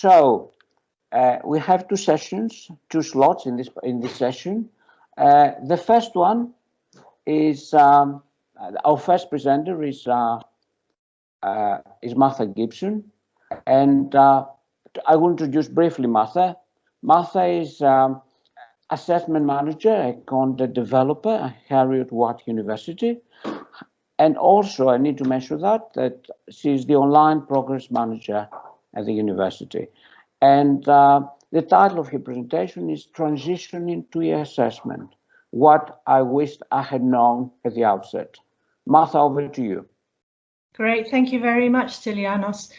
So we have two sessions, two slots in this session. The first one is our first presenter is Martha Gibson, and I will introduce briefly Martha. Martha is assessment manager and content developer at Heriot-Watt University, and also I need to mention that she's the online progress manager at the university. And the title of her presentation is Transitioning to E-Assessment, What I Wished I Had Known at the Outset. Martha, over to you. Great, thank you very much, Stylianos.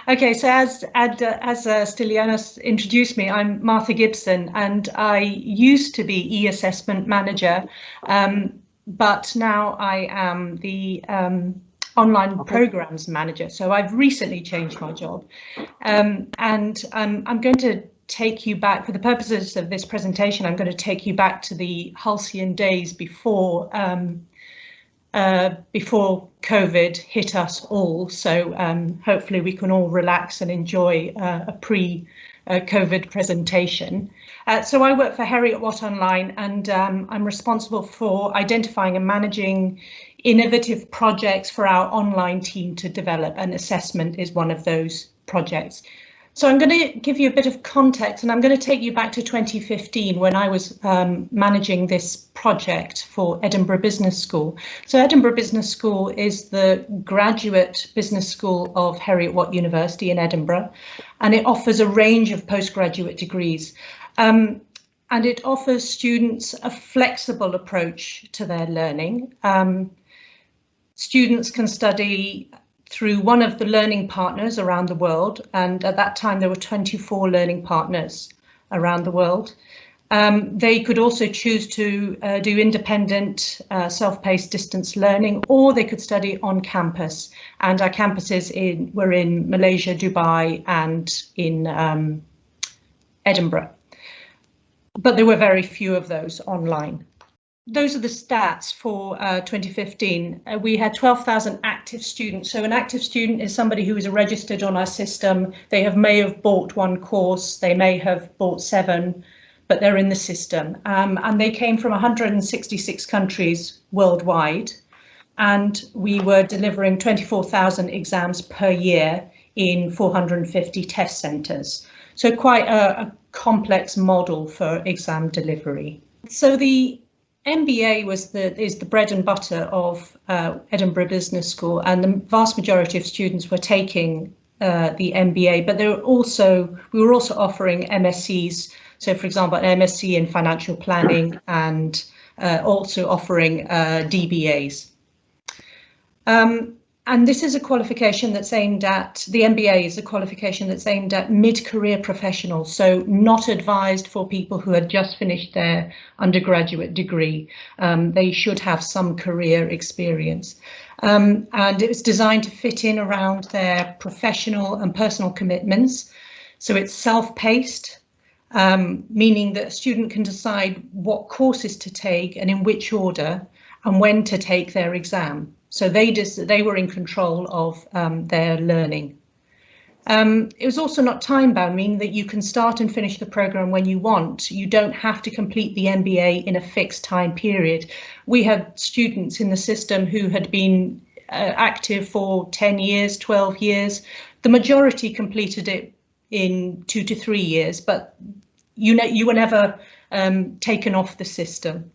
Okay, so as Stylianos introduced me, I'm Martha Gibson, and I used to be e-assessment manager, but now I am the online programs manager. So I've recently changed my job, and I'm going to take you back, for the purposes of this presentation, I'm going to take you back to the halcyon days before COVID hit us all. So hopefully we can all relax and enjoy a pre-COVID presentation. So I work for Heriot-Watt Online, and I'm responsible for identifying and managing innovative projects for our online team to develop, and assessment is one of those projects. So I'm going to give you a bit of context, and I'm going to take you back to 2015 when I was managing this project for Edinburgh Business School. So Edinburgh Business School is the graduate business school of Heriot-Watt University in Edinburgh, and it offers a range of postgraduate degrees. And it offers students a flexible approach to their learning. Students can study through one of the learning partners around the world, and at that time there were 24 learning partners around the world. They could also choose to do independent self-paced distance learning, or they could study on campus, and our campuses were in Malaysia, Dubai and in Edinburgh, but there were very few of those online. Those are the stats for 2015. We had 12,000 active students. So an active student is somebody who is registered on our system. They may have bought one course, they may have bought 7, but they're in the system. And they came from 166 countries worldwide. And we were delivering 24,000 exams per year in 450 test centres. So quite a complex model for exam delivery. So the MBA is the bread and butter of Edinburgh Business School, and the vast majority of students were taking the MBA, but we were also offering MSCs. So, for example, an MSc in financial planning, and also offering DBAs. And this is a qualification that's aimed at, the MBA is a qualification that's aimed at mid-career professionals, so not advised for people who had just finished their undergraduate degree. They should have some career experience. And it was designed to fit in around their professional and personal commitments. So it's self-paced, meaning that a student can decide what courses to take and in which order, and when to take their exam. So they were in control of their learning. It was also not time bound, meaning that you can start and finish the programme when you want. You don't have to complete the MBA in a fixed time period. We had students in the system who had been active for 10 years, 12 years. The majority completed it in 2 to 3 years, but you were never taken off the system.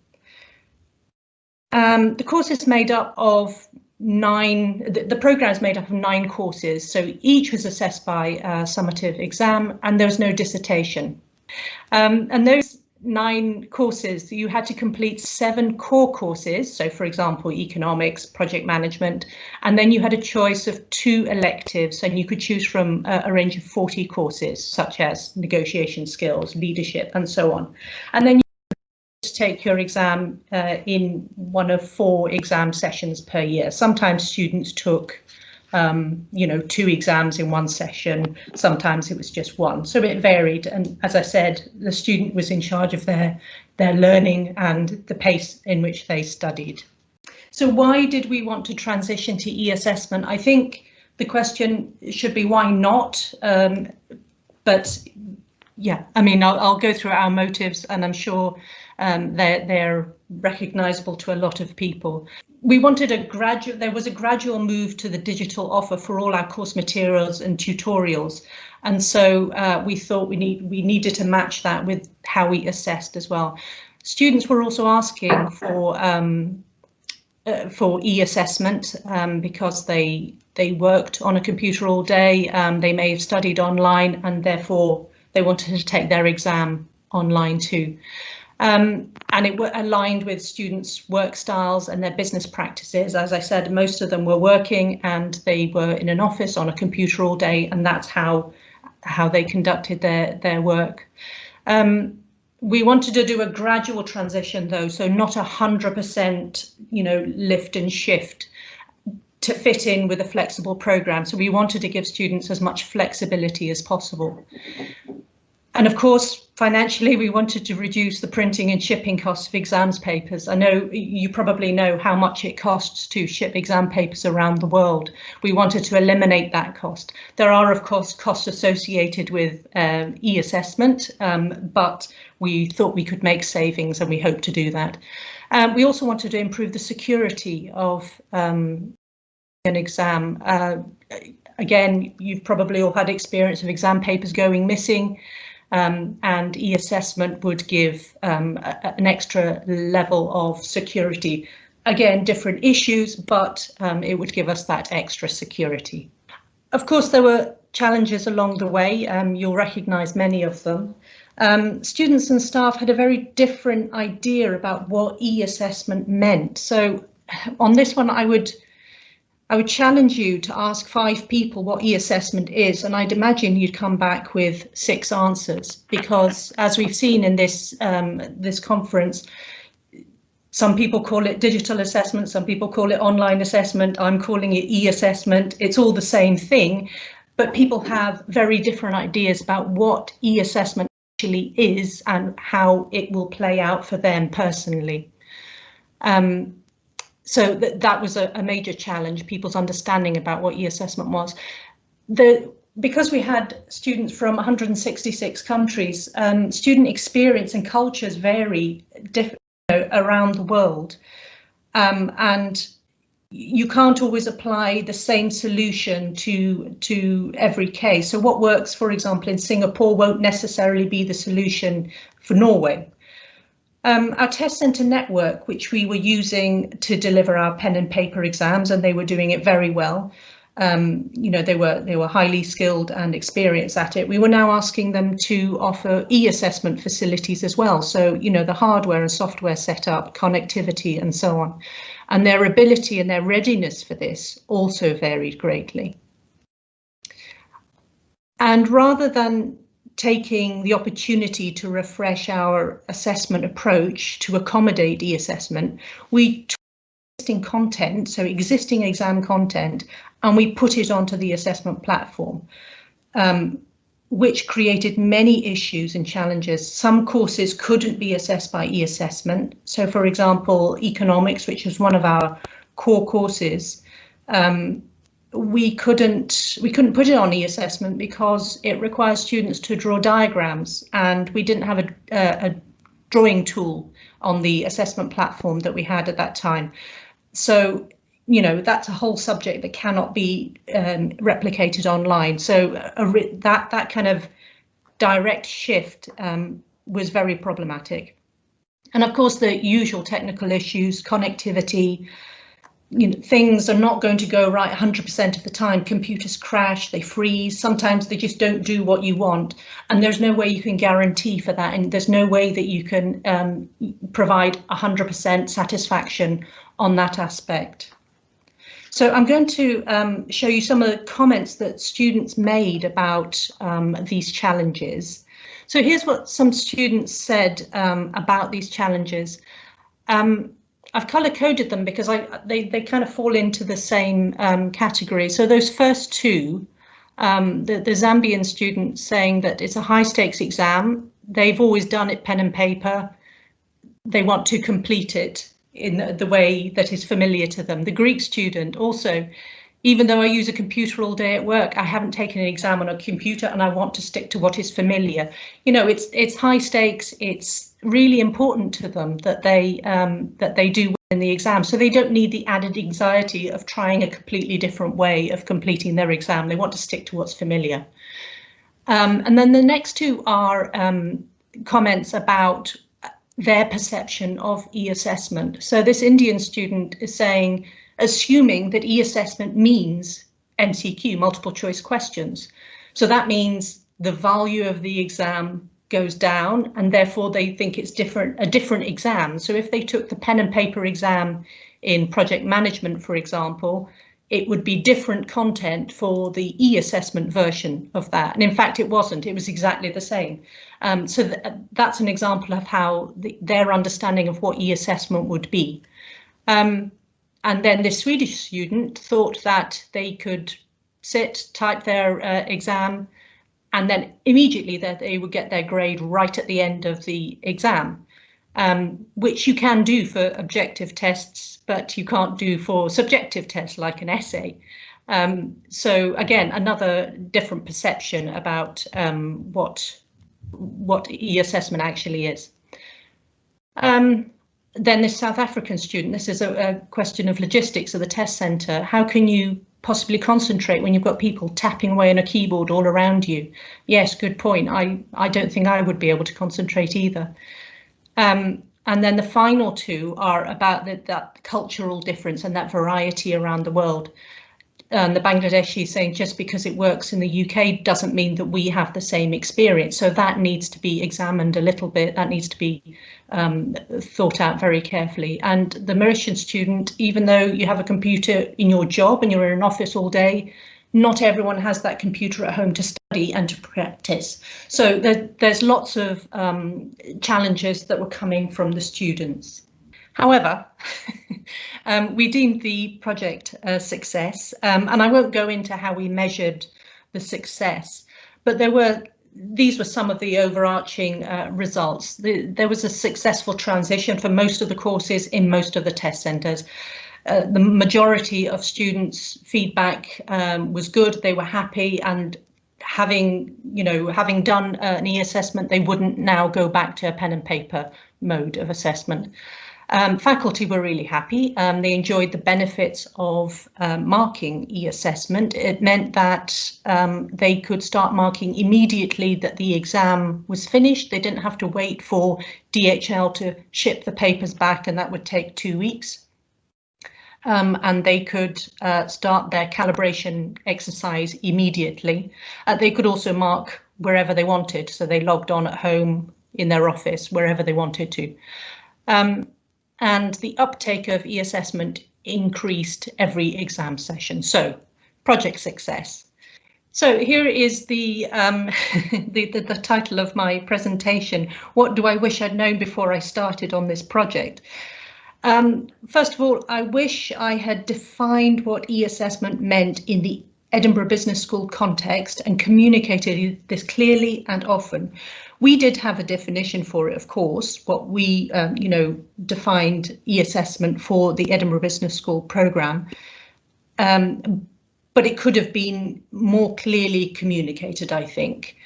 The course is made up of 9, the programme is made up of 9 courses, so each was assessed by a summative exam, and there was no dissertation. And those 9 courses, you had to complete 7 core courses, so for example, economics, project management, and then you had a choice of 2 electives, and you could choose from a range of 40 courses, such as negotiation skills, leadership, and so on. And then take your exam in one of 4 exam sessions per year. Sometimes students took 2 exams in one session, sometimes it was just 1, so it varied, and as I said, the student was in charge of their learning and the pace in which they studied. So why did we want to transition to e-assessment? I think the question should be why not? but yeah, I mean, I'll go through our motives, and I'm sure they're recognisable to a lot of people. We wanted there was a gradual move to the digital offer for all our course materials and tutorials, and so we thought we needed to match that with how we assessed as well. Students were also asking for e-assessment because they worked on a computer all day. They may have studied online, and therefore they wanted to take their exam online too. And it aligned with students' work styles and their business practices. As I said, most of them were working and they were in an office on a computer all day, and that's how they conducted their work. We wanted to do a gradual transition though, so not 100%, lift and shift to fit in with a flexible program. So we wanted to give students as much flexibility as possible. And of course, financially, we wanted to reduce the printing and shipping costs of exams papers. I know you probably know how much it costs to ship exam papers around the world. We wanted to eliminate that cost. There are, of course, costs associated with e-assessment, but we thought we could make savings, and we hope to do that. We also wanted to improve the security of an exam. Again, you've probably all had experience of exam papers going missing. And e-assessment would give an extra level of security. Again, different issues, but it would give us that extra security. Of course, there were challenges along the way. You'll recognise many of them. Students and staff had a very different idea about what e-assessment meant. So on this one, I would challenge you to ask 5 people what e-assessment is, and I'd imagine you'd come back with 6 answers, because as we've seen in this this conference, some people call it digital assessment, some people call it online assessment, I'm calling it e-assessment. It's all the same thing, but people have very different ideas about what e-assessment actually is and how it will play out for them personally. So that was a major challenge, people's understanding about what e-assessment was. Because we had students from 166 countries, student experience and cultures vary around the world, and you can't always apply the same solution to every case. So what works, for example, in Singapore won't necessarily be the solution for Norway. Our test centre network, which we were using to deliver our pen and paper exams, and they were doing it very well. They were highly skilled and experienced at it. We were now asking them to offer e-assessment facilities as well. So, the hardware and software setup, connectivity, and so on. And their ability and their readiness for this also varied greatly. And rather than taking the opportunity to refresh our assessment approach to accommodate e-assessment, we took existing content, so existing exam content, and we put it onto the assessment platform, which created many issues and challenges. Some courses couldn't be assessed by e-assessment. So, for example, economics, which is one of our core courses, we couldn't put it on e-assessment because it requires students to draw diagrams, and we didn't have a drawing tool on the assessment platform that we had at that time. So, that's a whole subject that cannot be replicated online. So that kind of direct shift was very problematic. And of course, the usual technical issues, connectivity, things are not going to go right 100% of the time. Computers crash, they freeze, sometimes they just don't do what you want, and there's no way you can guarantee for that, and there's no way that you can provide 100% satisfaction on that aspect. So I'm going to show you some of the comments that students made about these challenges. So here's what some students said about these challenges. I've color-coded them because they kind of fall into the same category. So those first 2, the Zambian student saying that it's a high-stakes exam, they've always done it pen and paper, they want to complete it in the way that is familiar to them. The Greek student also, Even though I use a computer all day at work, I haven't taken an exam on a computer and I want to stick to what is familiar. You know, it's high stakes. It's really important to them that they do win the exam. So they don't need the added anxiety of trying a completely different way of completing their exam. They want to stick to what's familiar. And then the next two are comments about their perception of e-assessment. So this Indian student is saying, assuming that e-assessment means MCQ, multiple choice questions. So that means the value of the exam goes down and therefore they think it's a different exam. So if they took the pen and paper exam in project management, for example, it would be different content for the e-assessment version of that. And in fact, it wasn't, it was exactly the same. So that's an example of how their understanding of what e-assessment would be. And then the Swedish student thought that they could sit, type their exam, and then immediately that they would get their grade right at the end of the exam, which you can do for objective tests, but you can't do for subjective tests like an essay. So again, another different perception about what e-assessment actually is. Then this South African student, this is a question of logistics of the test centre. How can you possibly concentrate when you've got people tapping away on a keyboard all around you? Yes, good point. I don't think I would be able to concentrate either. And then the final two are about that cultural difference and that variety around the world. The Bangladeshi is saying just because it works in the UK doesn't mean that we have the same experience. So that needs to be examined a little bit. That needs to be thought out very carefully. And the Mauritian student, even though you have a computer in your job and you're in an office all day, not everyone has that computer at home to study and to practice. So there's lots of challenges that were coming from the students. However, we deemed the project a success, and I won't go into how we measured the success, but these were some of the overarching results. There was a successful transition for most of the courses in most of the test centres. The majority of students' feedback was good. They were happy, and having done an e-assessment, they wouldn't now go back to a pen and paper mode of assessment. Faculty were really happy. They enjoyed the benefits of marking e-assessment. It meant that they could start marking immediately that the exam was finished. They didn't have to wait for DHL to ship the papers back, and that would take 2 weeks. And they could start their calibration exercise immediately. They could also mark wherever they wanted. So they logged on at home, in their office, wherever they wanted to. And the uptake of e-assessment increased every exam session. So project success. So here is the title of my presentation. What do I wish I'd known before I started on this project? First of all, I wish I had defined what e-assessment meant in the Edinburgh Business School context and communicated this clearly and often. We did have a definition for it, of course, what we, defined e-assessment for the Edinburgh Business School programme, but it could have been more clearly communicated, I think.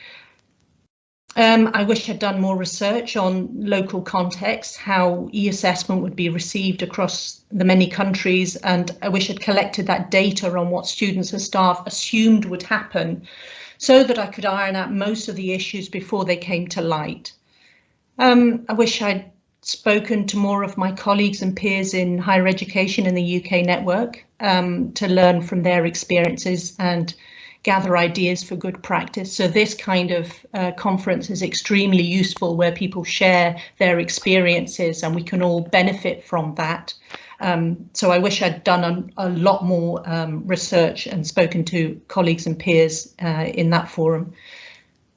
I wish I'd done more research on local context, how e-assessment would be received across the many countries, and I wish I'd collected that data on what students and staff assumed would happen, so that I could iron out most of the issues before they came to light. I wish I'd spoken to more of my colleagues and peers in higher education in the UK network to learn from their experiences and gather ideas for good practice. So this kind of conference is extremely useful, where people share their experiences and we can all benefit from that. So I wish I'd done a lot more research and spoken to colleagues and peers in that forum.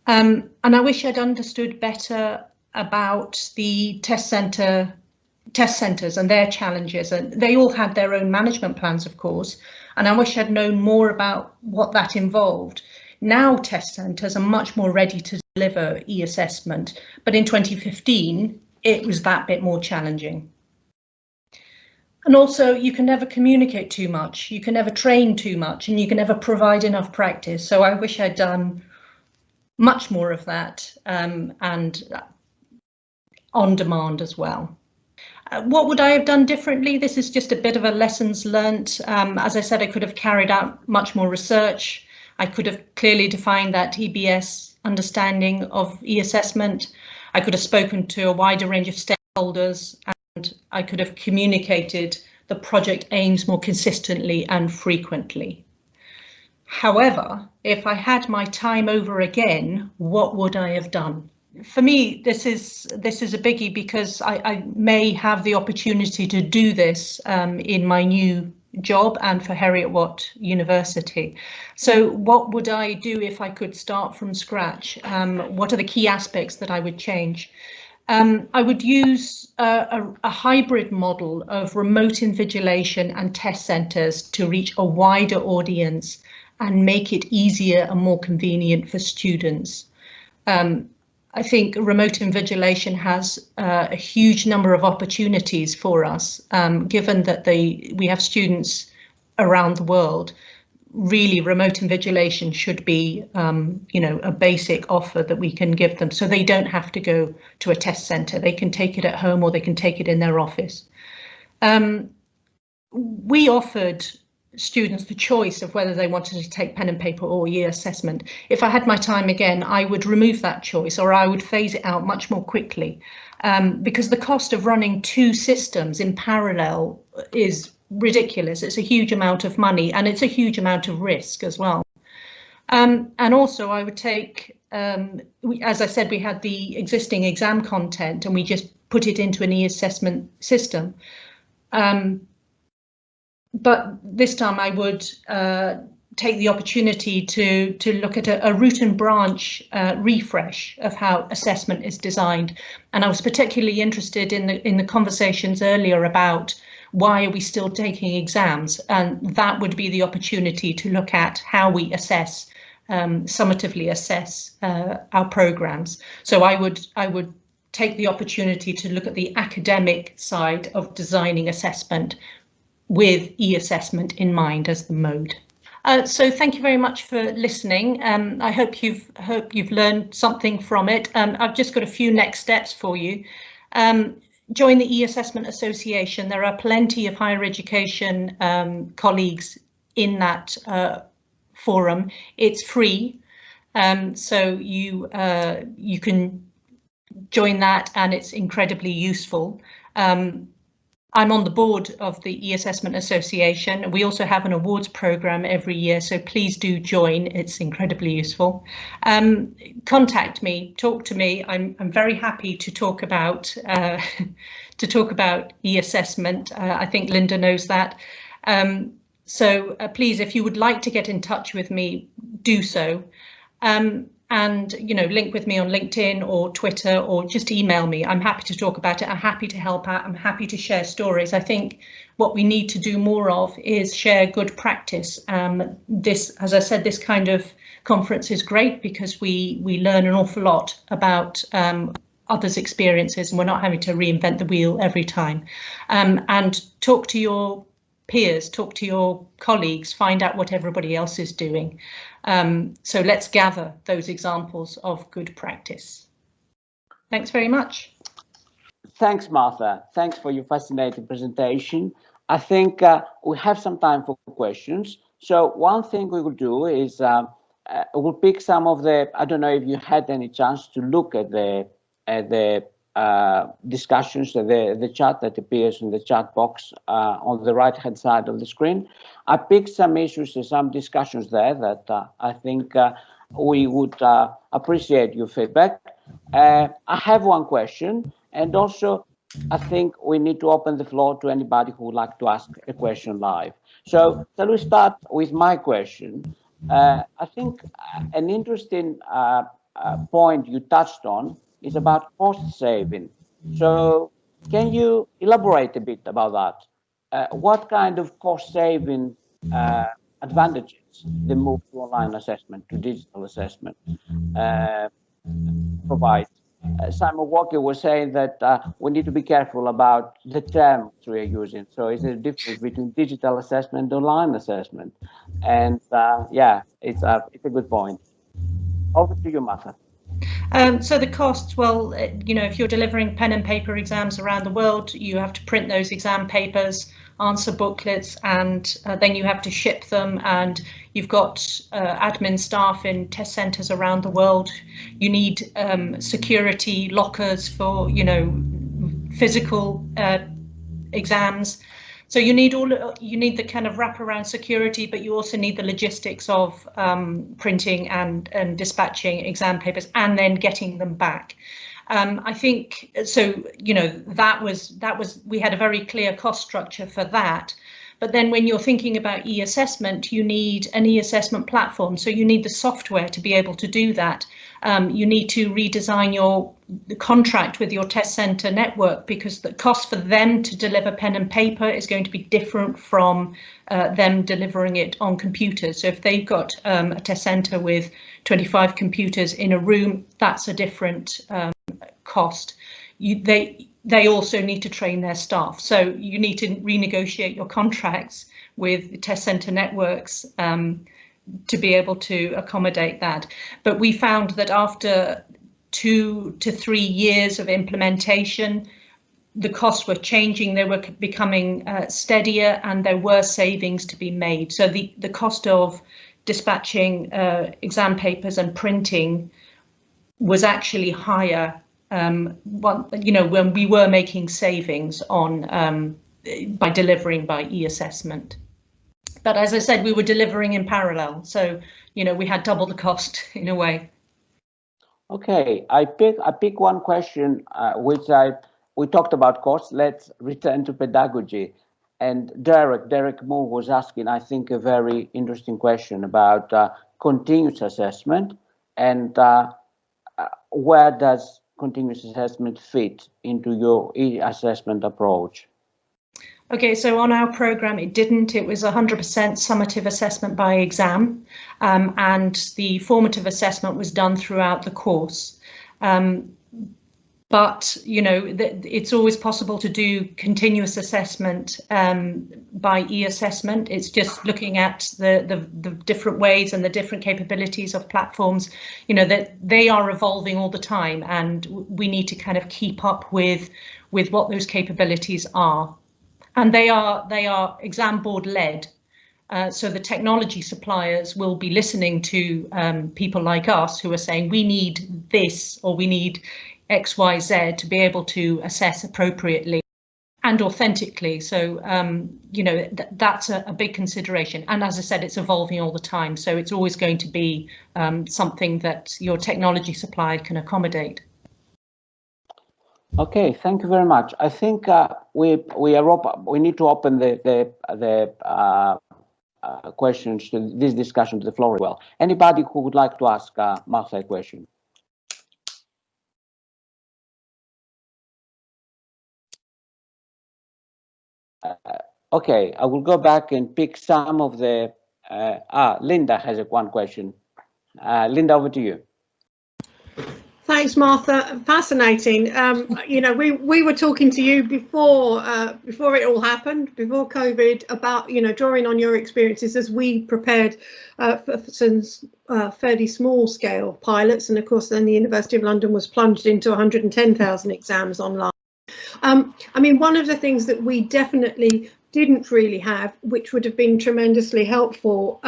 And I wish I'd understood better about the test centres and their challenges. And they all had their own management plans, of course, and I wish I'd known more about what that involved. Now test centres are much more ready to deliver e-assessment, but in 2015 it was that bit more challenging. And also, you can never communicate too much, you can never train too much, and you can never provide enough practice. So I wish I'd done much more of that, and on demand as well. What would I have done differently? This is just a bit of a lessons learnt. As I said, I could have carried out much more research. I could have clearly defined that EBS understanding of e-assessment. I could have spoken to a wider range of stakeholders, and I could have communicated the project aims more consistently and frequently. However, if I had my time over again, what would I have done? For me, this is a biggie, because I may have the opportunity to do this in my new job and for Heriot-Watt University. So what would I do if I could start from scratch? What are the key aspects that I would change? I would use a hybrid model of remote invigilation and test centres to reach a wider audience and make it easier and more convenient for students. I think remote invigilation has a huge number of opportunities for us, given that we have students around the world. Really, remote invigilation should be, a basic offer that we can give them, so they don't have to go to a test centre. They can take it at home, or they can take it in their office. We offered students the choice of whether they wanted to take pen and paper or e-assessment. If I had my time again, I would remove that choice, or I would phase it out much more quickly, because the cost of running two systems in parallel is ridiculous. It's a huge amount of money, and it's a huge amount of risk as well. And also I would take, as I said, we had the existing exam content and we just put it into an e-assessment system. But this time I would take the opportunity to look at a root and branch refresh of how assessment is designed. And I was particularly interested in the conversations earlier about why are we still taking exams, and that would be the opportunity to look at how we assess, summatively assess our programs. So I would take the opportunity to look at the academic side of designing assessment with e-assessment in mind as the mode. So thank you very much for listening. I hope you've learned something from it. I've just got a few next steps for you. Join the e-assessment association. There are plenty of higher education colleagues in that forum. It's free, so you can join that, and it's incredibly useful. I'm on the board of the e-assessment association. We also have an awards program every year, so please do join. It's incredibly useful. Contact me, talk to me. I'm very happy to talk about e-assessment. I think Linda knows that. So please, if you would like to get in touch with me, do so. And link with me on LinkedIn or Twitter, or just email me. I'm happy to talk about it. I'm happy to help out. I'm happy to share stories. I think what we need to do more of is share good practice. This, as I said, this kind of conference is great because we learn an awful lot about others' experiences, and we're not having to reinvent the wheel every time. And talk to your peers, talk to your colleagues, find out what everybody else is doing. So let's gather those examples of good practice. Thanks very much. Thanks, Martha. Thanks for your fascinating presentation. I think we have some time for questions. So one thing we will do is we'll pick some of the, I don't know if you had any chance to look at the discussions, the chat that appears in the chat box on the right-hand side of the screen. I picked some issues and some discussions there that I think we would appreciate your feedback. I have one question, and also I think we need to open the floor to anybody who would like to ask a question live. So shall we start with my question? I think an interesting point you touched on is about cost saving. So can you elaborate a bit about that? What kind of cost saving advantages the move to online assessment, to digital assessment provide? Simon Walker was saying that we need to be careful about the terms we are using. So is there a difference between digital assessment and online assessment? And yeah, it's a good point. Over to you, Martha. So the costs, well, if you're delivering pen and paper exams around the world, you have to print those exam papers, answer booklets, and then you have to ship them. And you've got admin staff in test centres around the world. You need security lockers for, physical exams. So you need the kind of wraparound security, but you also need the logistics of printing and dispatching exam papers and then getting them back. I think so. That was we had a very clear cost structure for that. But then when you're thinking about e-assessment, you need an e-assessment platform. So you need the software to be able to do that. You need to redesign the contract with your test centre network, because the cost for them to deliver pen and paper is going to be different from them delivering it on computers. So if they've got a test centre with 25 computers in a room, that's a different cost. They also need to train their staff. So you need to renegotiate your contracts with test centre networks to be able to accommodate that. But we found that after 2 to 3 years of implementation, the costs were changing, they were becoming steadier, and there were savings to be made. So the cost of dispatching exam papers and printing was actually higher when we were making savings on by delivering by e-assessment. But as I said, we were delivering in parallel, so we had double the cost in a way. Okay, I pick one question which we talked about costs. Let's return to pedagogy. And Derek Moore was asking, I think, a very interesting question about continuous assessment and where does continuous assessment fit into your e-assessment approach? Okay, so on our programme, it didn't. It was 100% summative assessment by exam, and the formative assessment was done throughout the course. But it's always possible to do continuous assessment by e-assessment. It's just looking at the different ways and the different capabilities of platforms, that they are evolving all the time, and we need to kind of keep up with what those capabilities are. And they are exam board led. So the technology suppliers will be listening to people like us who are saying, we need this, or we need X, Y, Z to be able to assess appropriately and authentically. So, that's a big consideration. And as I said, it's evolving all the time. So it's always going to be something that your technology supplier can accommodate. Okay, thank you very much. I think we need to open the questions to this discussion to the floor as well. Anybody who would like to ask Martha a question? Okay, I will go back and pick some of the. Linda has one question. Linda, over to you. Thanks, Martha. Fascinating. We were talking to you before it all happened, before COVID, about drawing on your experiences as we prepared for some fairly small scale pilots, and of course then the University of London was plunged into 110,000 exams online. I mean, one of the things that we definitely didn't really have, which would have been tremendously helpful,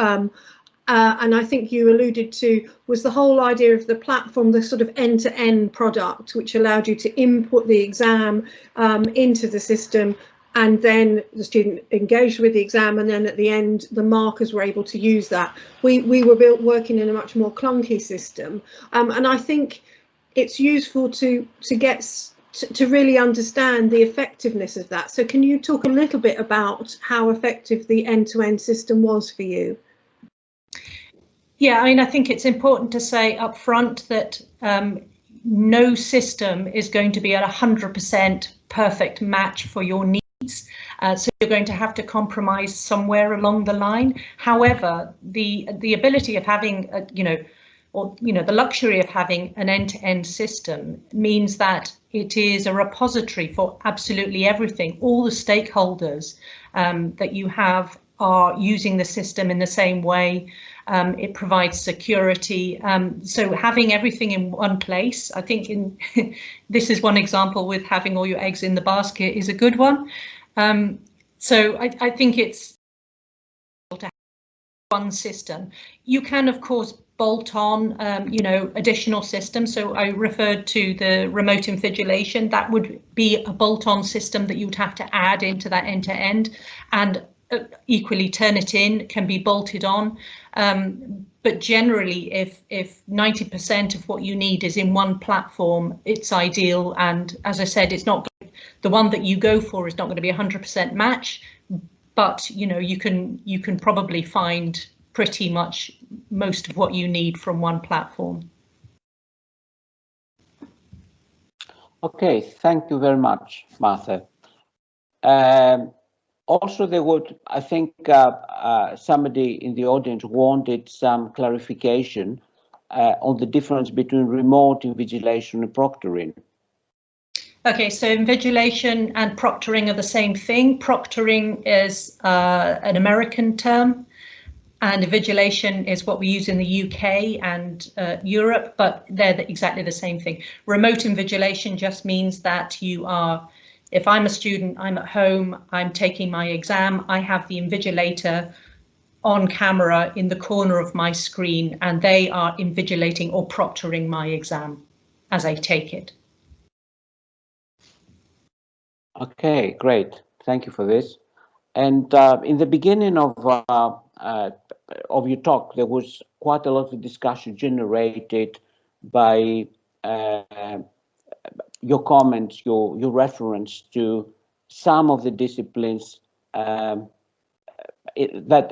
and I think you alluded to, was the whole idea of the platform, the sort of end-to-end product, which allowed you to input the exam into the system, and then the student engaged with the exam, and then at the end the markers were able to use that. We were working in a much more clunky system, and I think it's useful to really understand the effectiveness of that. So can you talk a little bit about how effective the end-to-end system was for you? Yeah, I mean, I think it's important to say up front that no system is going to be at 100% perfect match for your needs. So you're going to have to compromise somewhere along the line. However, the ability of having or the luxury of having an end-to-end system means that it is a repository for absolutely everything. All the stakeholders that you have are using the system in the same way. It provides security. So having everything in one place, I think this is one example with having all your eggs in the basket is a good one. So I think it's to have one system. You can, of course, bolt on, additional systems. So I referred to the remote invigilation. That would be a bolt-on system that you would have to add into that end-to-end, and equally Turnitin can be bolted on. But generally, if 90% of what you need is in one platform, it's ideal. And as I said, it's not the one that you go for is not going to be 100% match, but you can probably find pretty much most of what you need from one platform. Okay, thank you very much, Martha. Also, I think somebody in the audience wanted some clarification on the difference between remote invigilation and proctoring. Okay, so invigilation and proctoring are the same thing. Proctoring is an American term, and invigilation is what we use in the UK and Europe, but they're exactly the same thing. Remote invigilation just means that you are, if I'm a student, I'm at home, I'm taking my exam, I have the invigilator on camera in the corner of my screen, and they are invigilating or proctoring my exam as I take it. Okay, great. Thank you for this. And in the beginning of your talk, there was quite a lot of discussion generated by your comments, your reference to some of the disciplines, that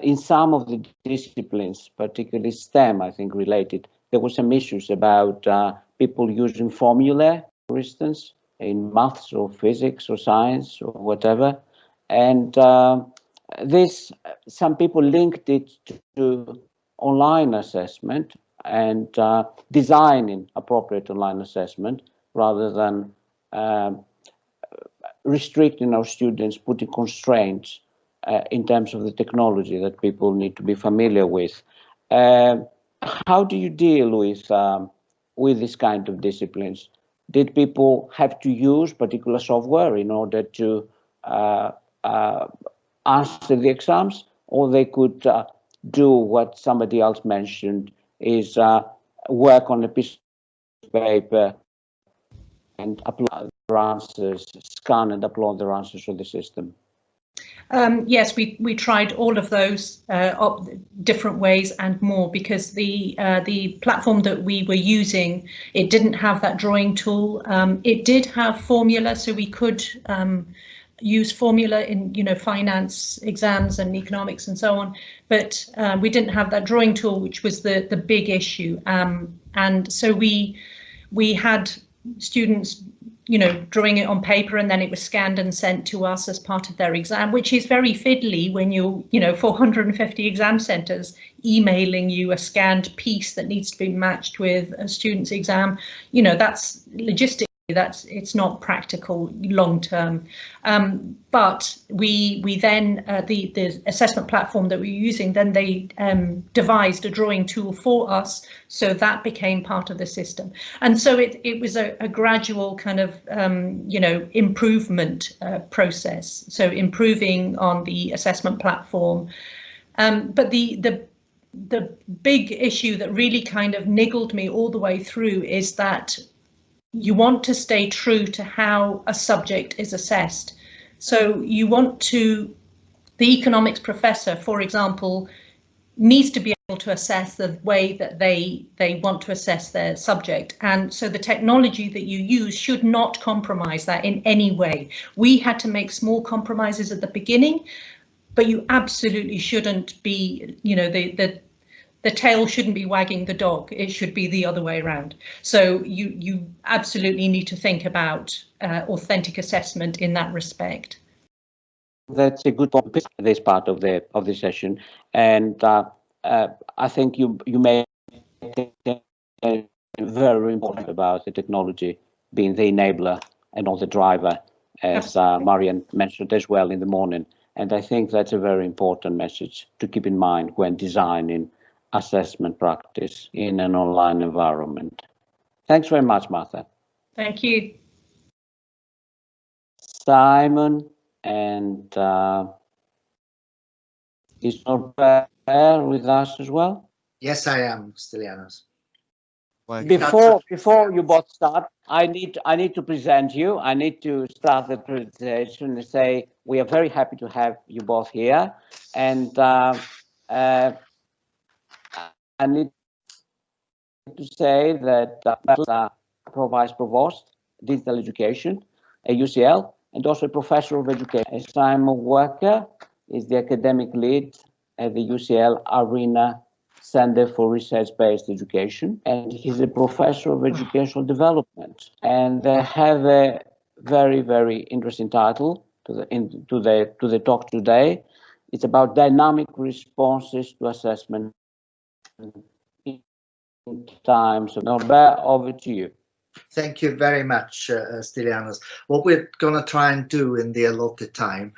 in some of the disciplines, particularly STEM, I think related, there were some issues about people using formulae, for instance, in maths or physics or science or whatever. And some people linked it to online assessment and designing appropriate online assessment rather than restricting our students, putting constraints in terms of the technology that people need to be familiar with. How do you deal with this kind of disciplines? Did people have to use particular software in order to answer the exams, or they could do what somebody else mentioned, is work on a piece of paper and upload their answers, scan and upload their answers to the system? Yes, we tried all of those different ways and more, because the platform that we were using, it didn't have that drawing tool. It did have formula, so we could use formula in finance exams and economics and so on, but we didn't have that drawing tool, which was the big issue. And so we had students drawing it on paper, and then it was scanned and sent to us as part of their exam, which is very fiddly when 450 exam centres emailing you a scanned piece that needs to be matched with a student's exam. That's logistically, it's not practical long term. But we then, the assessment platform that we were using, then they devised a drawing tool for us, so that became part of the system. And so it was a gradual kind of improvement process, so improving on the assessment platform. But the big issue that really kind of niggled me all the way through is that you want to stay true to how a subject is assessed. So you want to, the economics professor, for example, needs to be able to assess the way that they want to assess their subject. And so the technology that you use should not compromise that in any way. We had to make small compromises at the beginning, but you absolutely shouldn't be, the tail shouldn't be wagging the dog. It should be the other way around. So you absolutely need to think about authentic assessment in that respect. That's a good point. This part of the session, and I think you made very important about the technology being the enabler and not the driver, as Marian mentioned as well in the morning. And I think that's a very important message to keep in mind when designing assessment practice in an online environment. Thanks very much, Martha. Thank you. Simon and is Norbert with us as well? Yes, I am, Stylianos. Before you both start, I need to present you. I need to start the presentation and say we are very happy to have you both here, and I need to say that Vice Provost, Digital Education at UCL, and also a Professor of Education. Simon Walker is the academic lead at the UCL Arena Center for Research-Based Education, and he's a Professor of Educational Development. And they have a very, very interesting title to the talk today. It's about dynamic responses to assessment in times. So Norbert, over to you. Thank you very much, Stylianos. What we're going to try and do in the allotted time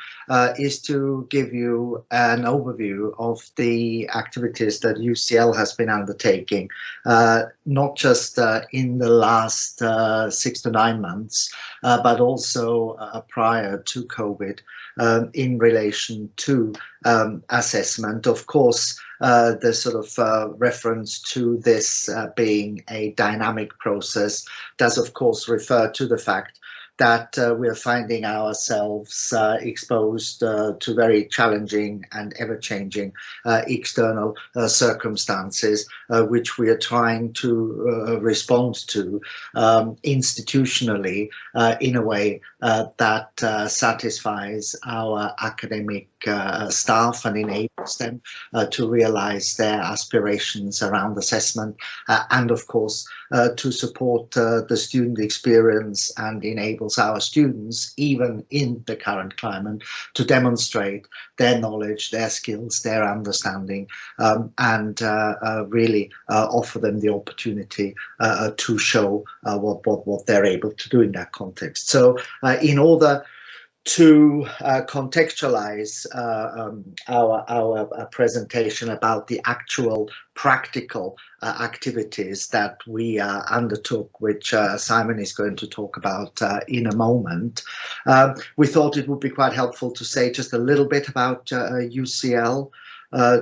is to give you an overview of the activities that UCL has been undertaking, not just in the last 6 to 9 months, but also prior to COVID in relation to assessment. Of course, the sort of reference to this being a dynamic process does of course refer to the fact that we are finding ourselves exposed to very challenging and ever-changing external circumstances, which we are trying to respond to institutionally in a way that satisfies our academic staff and enables them to realize their aspirations around assessment and of course to support the student experience and enables our students, even in the current climate, to demonstrate their knowledge, their skills, their understanding, and really offer them the opportunity to show what they're able to do in that context. So in order to contextualize our presentation about the actual practical activities that we undertook, which Simon is going to talk about in a moment, we thought it would be quite helpful to say just a little bit about UCL.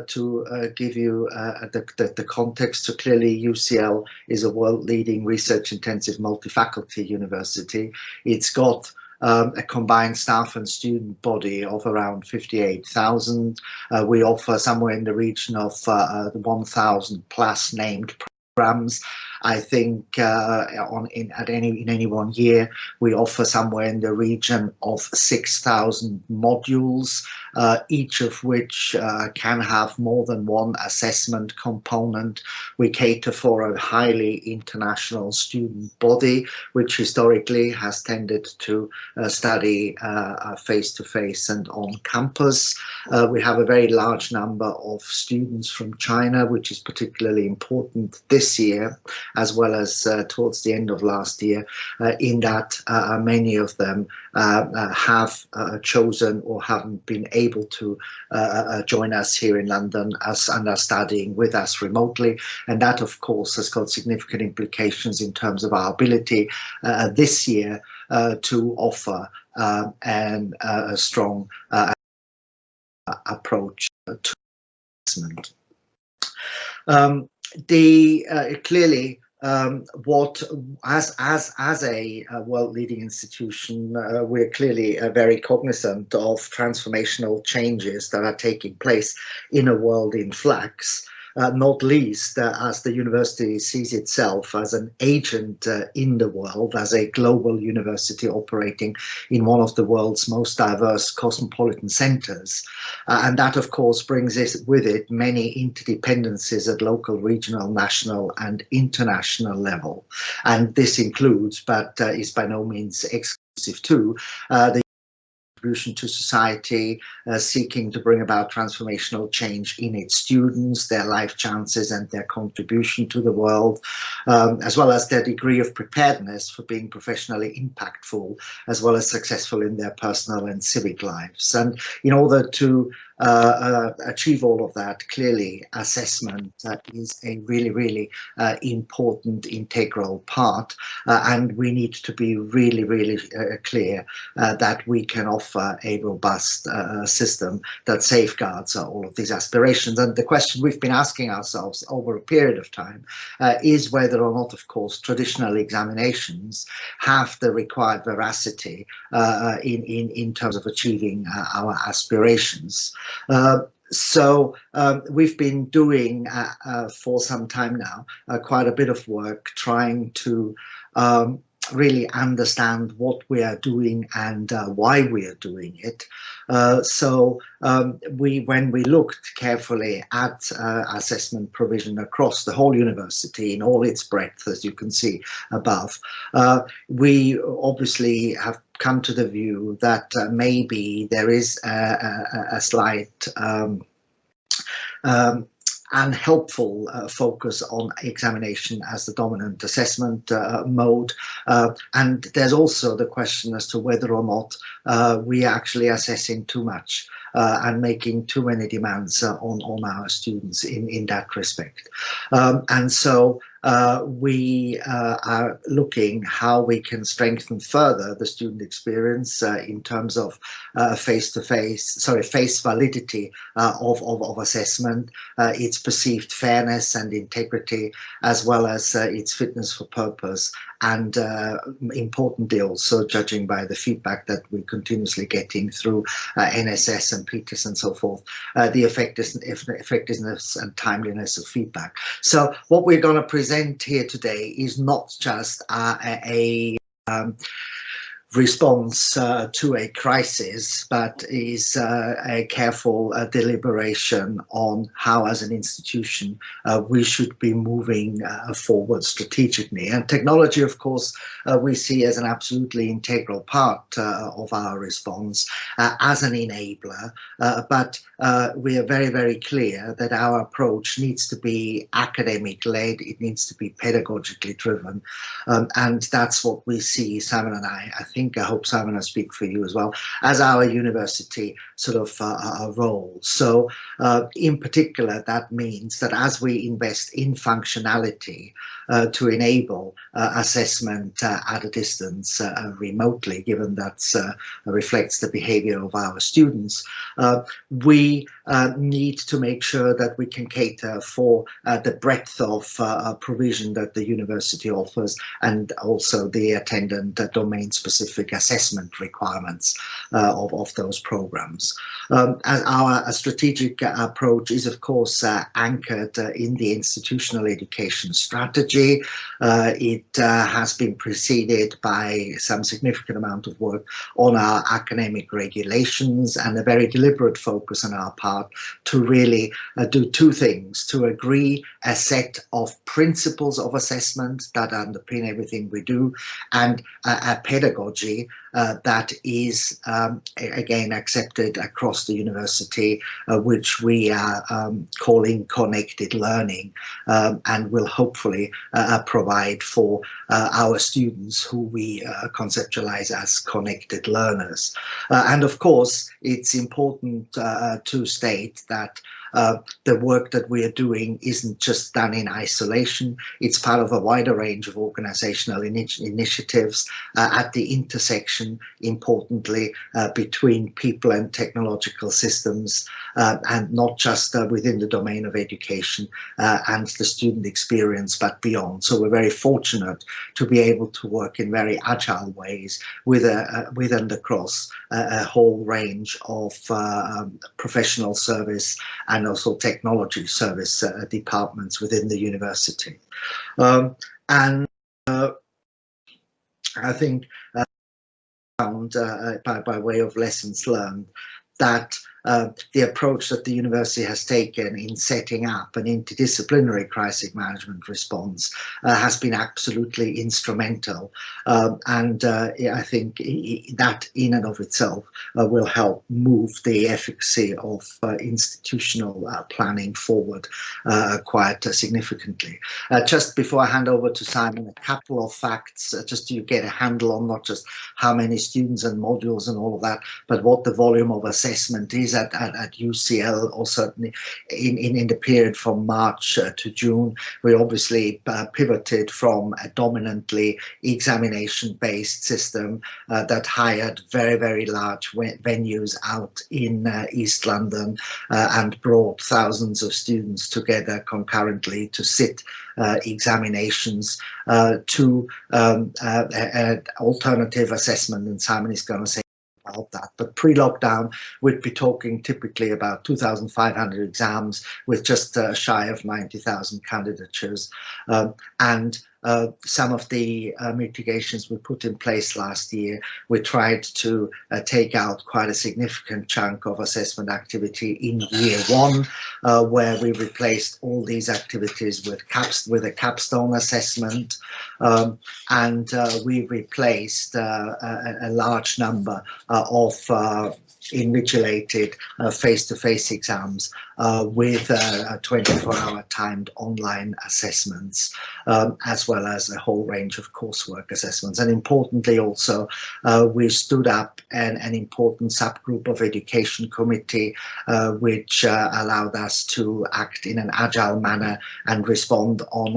To give you the context. So clearly UCL is a world-leading research-intensive multi-faculty university. It's got a combined staff and student body of around 58,000. We offer somewhere in the region of 1,000 plus named programs. I think in any one year we offer somewhere in the region of 6,000 modules, each of which can have more than one assessment component. We cater for a highly international student body, which historically has tended to study face-to-face and on campus. We have a very large number of students from China, which is particularly important this year, as well as towards the end of last year, in that many of them have chosen or haven't been able to join us here in London and are studying with us remotely. And that, of course, has got significant implications in terms of our ability this year to offer a strong approach to assessment. Clearly, as a world-leading institution, we're clearly very cognizant of transformational changes that are taking place in a world in flux. Not least as the university sees itself as an agent in the world, as a global university operating in one of the world's most diverse cosmopolitan centers. And that, of course, brings with it many interdependencies at local, regional, national and international level. And this includes, but is by no means exclusive to, the contribution to society, seeking to bring about transformational change in its students, their life chances and their contribution to the world, as well as their degree of preparedness for being professionally impactful, as well as successful in their personal and civic lives. And in order to achieve all of that, clearly assessment is a really important integral part, and we need to be really clear that we can offer a robust system that safeguards all of these aspirations. And the question we've been asking ourselves over a period of time is whether or not, of course, traditional examinations have the required veracity in terms of achieving our aspirations. So we've been doing for some time now quite a bit of work trying to really understand what we are doing and why we are doing it. When we looked carefully at assessment provision across the whole university in all its breadth, as you can see above, we obviously have come to the view that maybe there is a slight unhelpful focus on examination as the dominant assessment mode. And there's also the question as to whether or not we are actually assessing too much and making too many demands on our students in that respect. And so we are looking how we can strengthen further the student experience in terms of face validity of assessment, its perceived fairness and integrity, as well as its fitness for purpose, and importantly also judging by the feedback that we're continuously getting through NSS and PTIS and so forth, the effectiveness and timeliness of feedback. So what we're going to present here today is not just a response to a crisis, but is a careful deliberation on how, as an institution, we should be moving forward strategically. And technology, of course, we see as an absolutely integral part of our response as an enabler, but we are very clear that our approach needs to be academic-led, it needs to be pedagogically driven, and that's what we see, Simon and I hope, Simon, I speak for you as well, as our university sort of role. So in particular, that means that as we invest in functionality to enable assessment at a distance remotely, given that reflects the behavior of our students, we need to make sure that we can cater for the breadth of provision that the university offers, and also the attendant domain-specific assessment requirements of those programs. As our strategic approach is, of course, anchored in the institutional education strategy. It has been preceded by some significant amount of work on our academic regulations and a very deliberate focus on our part to really do two things: to agree a set of principles of assessment that underpin everything we do, and a pedagogy that is again accepted across the university, which we are calling connected learning, and will hopefully provide for our students, who we conceptualize as connected learners. And of course, it's important to state that the work that we are doing isn't just done in isolation. It's part of a wider range of organizational initiatives at the intersection, importantly, between people and technological systems, and not just within the domain of education and the student experience, but beyond. So we're very fortunate to be able to work in very agile ways with and across a whole range of professional service and also technology service departments within the university. And I think by way of lessons learned, that the approach that the university has taken in setting up an interdisciplinary crisis management response has been absolutely instrumental. And I think that in and of itself will help move the efficacy of institutional planning forward quite significantly. Just before I hand over to Simon, a couple of facts, just so you get a handle on not just how many students and modules and all of that, but what the volume of assessment is at UCL, or certainly in the period from March to June. We obviously pivoted from a dominantly examination-based system that hired very, very large venues out in East London and brought thousands of students together concurrently to sit examinations to alternative assessment, and Simon is going to say about that. But pre-lockdown, we'd be talking typically about 2,500 exams with just shy of 90,000 candidatures. And some of the mitigations we put in place last year, we tried to take out quite a significant chunk of assessment activity in year one, where we replaced all these activities with a capstone assessment, and we replaced a large number of invigilated face-to-face exams with 24-hour timed online assessments, as well as a whole range of coursework assessments. And importantly also, we stood up an important subgroup of education committee, which allowed us to act in an agile manner and respond on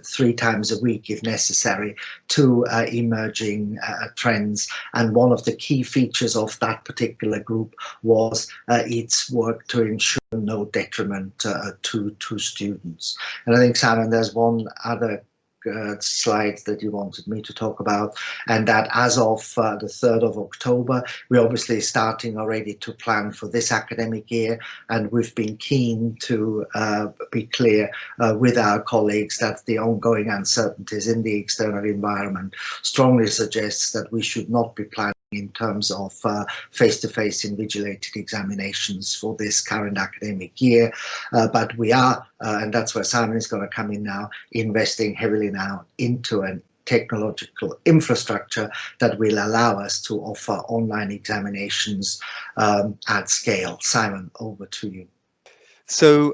3 times a week if necessary to emerging trends. And one of the key features of that particular group was its work to ensure no detriment to students. And I think, Simon, there's one other slide that you wanted me to talk about, and that as of the 3rd of October, we're obviously starting already to plan for this academic year, and we've been keen to be clear with our colleagues that the ongoing uncertainties in the external environment strongly suggests that we should not be planning in terms of face-to-face invigilated examinations for this current academic year, but we are, and that's where Simon is going to come in now, investing heavily now into a technological infrastructure that will allow us to offer online examinations at scale. Simon, over to you. So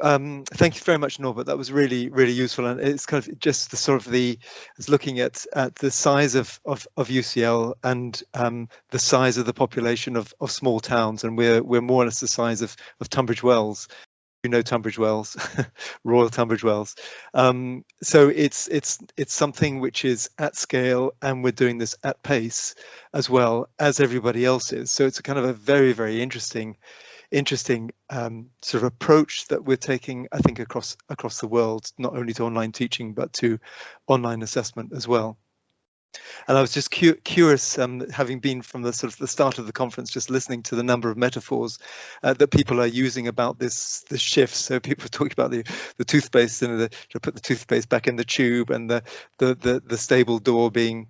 thank you very much, Norbert. That was really, really useful, and it's kind of just the sort of it's looking at the size of UCL and the size of the population of small towns, and we're more or less the size of Tunbridge Wells. You know Tunbridge Wells, Royal Tunbridge Wells. So it's something which is at scale, and we're doing this at pace as well as everybody else is. So it's a kind of a very, very interesting sort of approach that we're taking, I think, across the world, not only to online teaching, but to online assessment as well. And I was just curious, having been from the sort of the start of the conference, just listening to the number of metaphors that people are using about this shift. So people are talking about the toothpaste and to put the toothpaste back in the tube, and the stable door being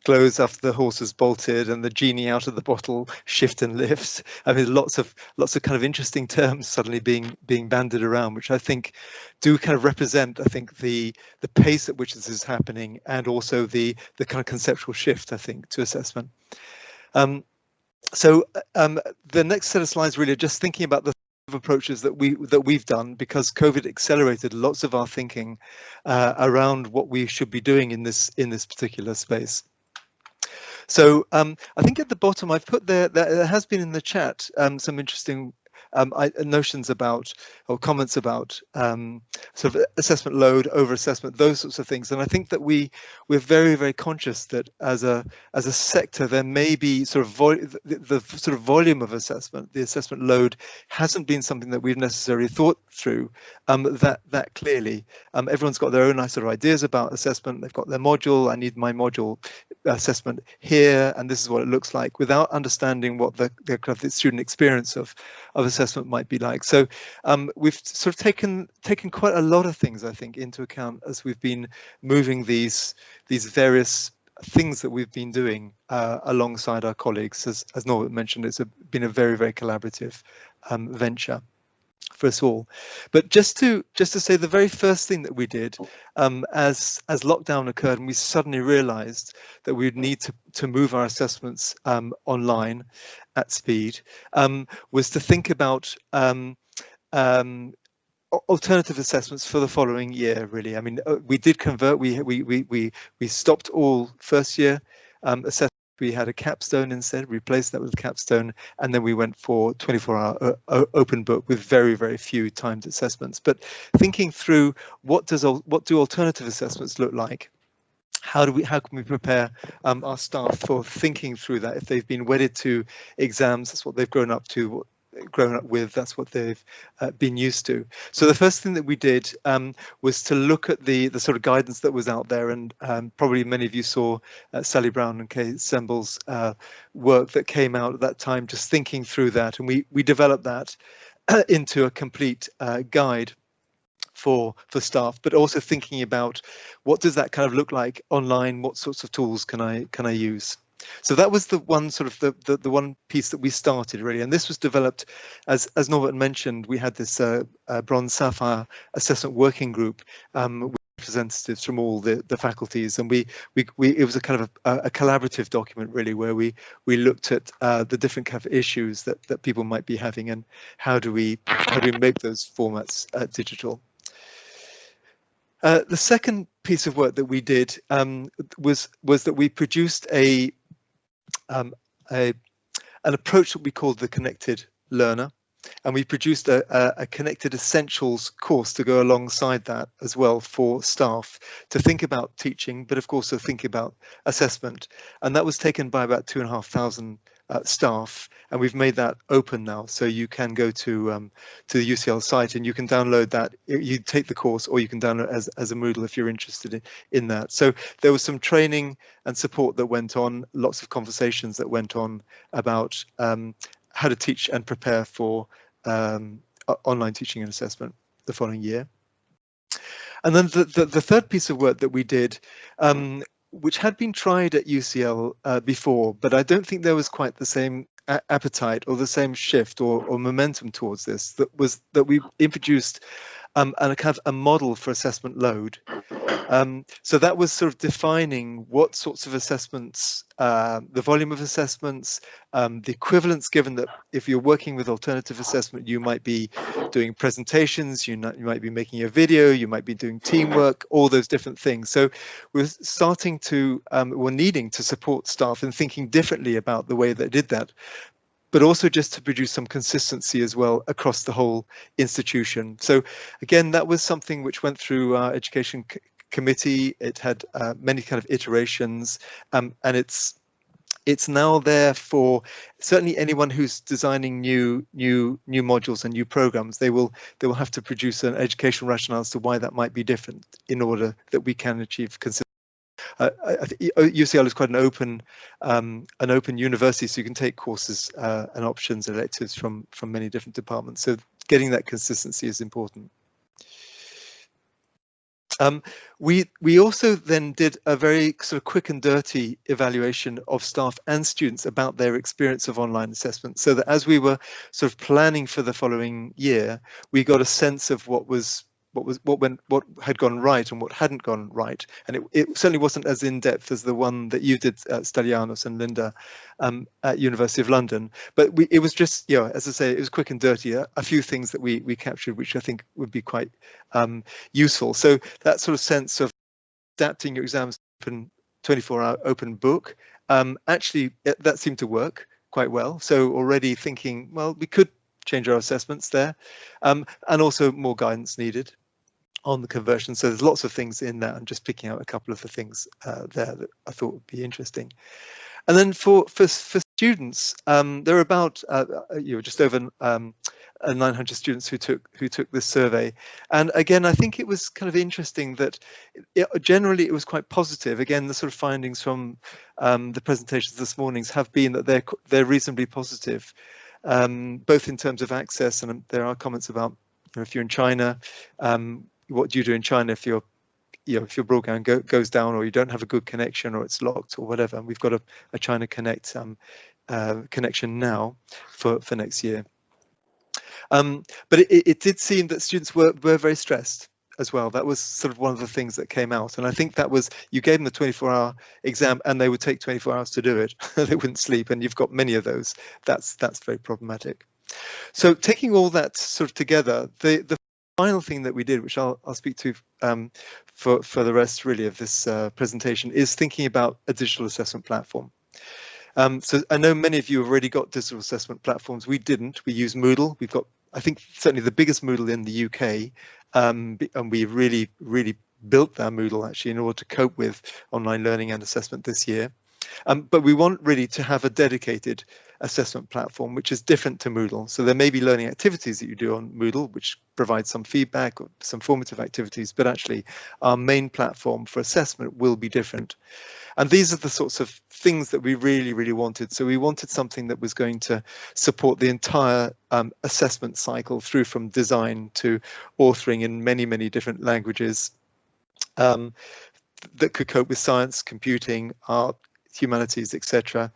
closed after the horse is bolted, and the genie out of the bottle, shift and lift. I mean, lots of kind of interesting terms suddenly being bandied around, which I think do kind of represent, I think, the pace at which this is happening, and also the kind of conceptual shift, I think, to assessment. So the next set of slides really are just thinking about the approaches that we've done, because COVID accelerated lots of our thinking around what we should be doing in this particular space. So I think at the bottom I've put there has been in the chat some interesting notions about, or comments about, sort of assessment load, over assessment, those sorts of things. And I think that we're very, very conscious that as a sector, there may be sort of the sort of volume of assessment, the assessment load hasn't been something that we've necessarily thought through that clearly. Everyone's got their own sort of ideas about assessment. They've got their module. I need my module assessment here, and this is what it looks like, without understanding what the kind of the student experience of assessment might be like. So we've sort of taken quite a lot of things, I think, into account as we've been moving these various things that we've been doing alongside our colleagues. As Norbert mentioned, it's been a very, very collaborative venture for us all. But just to say, the very first thing that we did as lockdown occurred and we suddenly realized that we'd need to move our assessments online at speed, was to think about alternative assessments for the following year. Really, I mean, we did convert. We stopped all first year assessments. We had a capstone instead, replaced that with a capstone, and then we went for 24-hour open book with very, very few timed assessments. But thinking through what do alternative assessments look like? How can we prepare our staff for thinking through that? If they've been wedded to exams, that's what they've grown up with, that's what they've been used to. So the first thing that we did was to look at the sort of guidance that was out there, and probably many of you saw Sally Brown and Kay Semble's work that came out at that time, just thinking through that, and we developed that into a complete guide for staff, but also thinking about what does that kind of look like online, what sorts of tools can I use. So that was the one sort of the one piece that we started really, and this was developed as Norbert mentioned. We had this bronze sapphire assessment working group with representatives from all the faculties, and it was a kind of a collaborative document really, where we looked at the different kind of issues that people might be having, and how do we make those formats digital. The second piece of work that we did was that we produced an approach that we called the Connected Learner, and we produced a Connected Essentials course to go alongside that as well for staff to think about teaching, but of course to think about assessment. And that was taken by about 2,500 staff, and we've made that open now, so you can go to the UCL site and you can download that. You take the course, or you can download it as a Moodle if you're interested in that. So there was some training and support that went on, lots of conversations that went on about how to teach and prepare for online teaching and assessment the following year. And then the third piece of work that we did, which had been tried at UCL before, but I don't think there was quite the same appetite or the same shift or momentum towards this, that we introduced and a kind of a model for assessment load. So that was sort of defining what sorts of assessments, the volume of assessments, the equivalence, given that if you're working with alternative assessment, you might be doing presentations, you might be making a video, you might be doing teamwork, all those different things. So we're starting to, we're needing to support staff in thinking differently about the way they did that, but also just to produce some consistency as well across the whole institution. So again, that was something which went through our education committee. It had many kind of iterations, and it's now there for certainly anyone who's designing new modules and new programs. They will have to produce an educational rationale as to why that might be different in order that we can achieve consistency. I think UCL is quite an open university, so you can take courses and options, electives from many different departments. So getting that consistency is important. We also then did a very sort of quick and dirty evaluation of staff and students about their experience of online assessment, so that as we were sort of planning for the following year, we got a sense of what had gone right and what hadn't gone right. And it certainly wasn't as in-depth as the one that you did, Stylianos and Linda, at University of London. But it was just, you know, as I say, it was quick and dirty. A few things that we captured, which I think would be quite useful. So that sort of sense of adapting your exams to 24-hour open book, actually, that seemed to work quite well. So already thinking, well, we could change our assessments there, and also more guidance needed on the conversion. So there's lots of things in there. I'm just picking out a couple of the things there that I thought would be interesting. And then for students, there are about just over 900 students who took this survey. And again, I think it was kind of interesting that generally it was quite positive. Again, the sort of findings from the presentations this morning have been that they're reasonably positive, both in terms of access, and there are comments about, you know, if you're in China, what do you do in China if your broadband goes down, or you don't have a good connection, or it's locked, or whatever. And we've got a China Connect connection now for next year. But it did seem that students were very stressed as well. That was sort of one of the things that came out. And I think that was, you gave them a 24-hour exam and they would take 24 hours to do it. They wouldn't sleep, and you've got many of those. That's very problematic. So taking all that sort of together, the final thing that we did, which I'll speak to for the rest really of this presentation, is thinking about a digital assessment platform. So I know many of you have already got digital assessment platforms. We didn't. We use Moodle. We've got, I think, certainly the biggest Moodle in the UK, and we really built that Moodle actually in order to cope with online learning and assessment this year. But we want really to have a dedicated assessment platform, which is different to Moodle. So there may be learning activities that you do on Moodle, which provide some feedback or some formative activities, but actually our main platform for assessment will be different. And these are the sorts of things that we really wanted. So we wanted something that was going to support the entire assessment cycle through from design to authoring in many different languages, that could cope with science, computing, art, humanities, etc.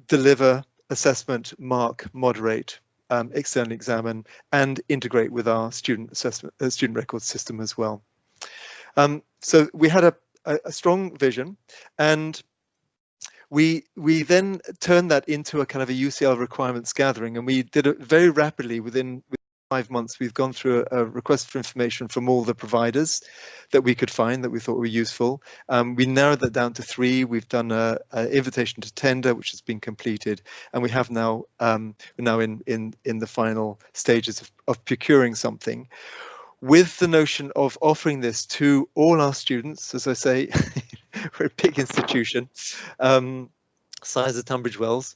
Deliver, assessment, mark, moderate, externally examine, and integrate with our student assessment, student record system as well. So we had a strong vision, and we then turned that into a kind of a UCL requirements gathering, and we did it very rapidly. Within 5 months, we've gone through a request for information from all the providers that we could find that we thought were useful. We narrowed that down to 3. We've done an invitation to tender, which has been completed, and we have now we're now in the final stages of procuring something, with the notion of offering this to all our students. As I say, we're a big institution, size of Tunbridge Wells.